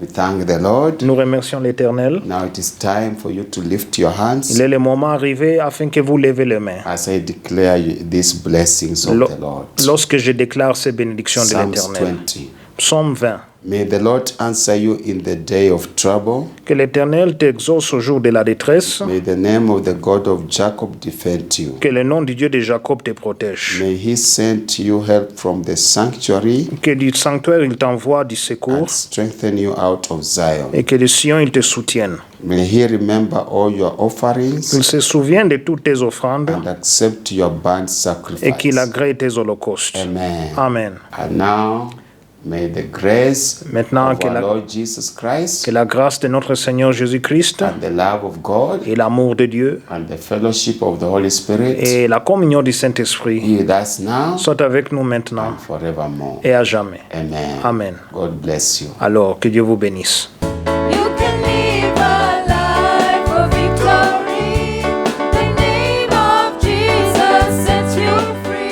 S1: We thank the Lord.
S2: Nous remercions l'Éternel.
S1: Now it is time for you to lift your hands
S2: Il est le moment arrivé afin que vous levez les mains.
S1: as I declare these blessings of the Lord.
S2: Lorsque je déclare ces bénédictions de
S1: Psalms
S2: l'Éternel.
S1: 20.
S2: Psaume 20.
S1: May the Lord answer you in the day of trouble.
S2: Que l'Éternel t'exauce au jour de la détresse.
S1: May the name of the God of Jacob defend you.
S2: Que le nom du Dieu de Jacob te protège.
S1: May he send you help from the sanctuary
S2: Que du sanctuaire il t'envoie du
S1: and
S2: secours.
S1: strengthen you out of Zion.
S2: Et que de Sion il te soutienne.
S1: May he remember all your offerings
S2: Qu'il se souvienne de toutes tes offrandes
S1: and accept your burnt
S2: et qu'il
S1: sacrifice.
S2: agrée tes holocaustes.
S1: Amen.
S2: Amen.
S1: And now, may the grace
S2: Maintenant,
S1: of
S2: que
S1: our
S2: la,
S1: Lord Jesus Christ
S2: que la grâce de notre Seigneur Jésus-Christ
S1: and the love of God
S2: et l'amour de Dieu
S1: and the fellowship of the Holy Spirit
S2: et la communion du Saint-Esprit
S1: be with us now
S2: soient avec nous maintenant
S1: and forevermore.
S2: et à jamais.
S1: Amen.
S2: Amen.
S1: God bless you.
S2: Alors, que Dieu vous bénisse.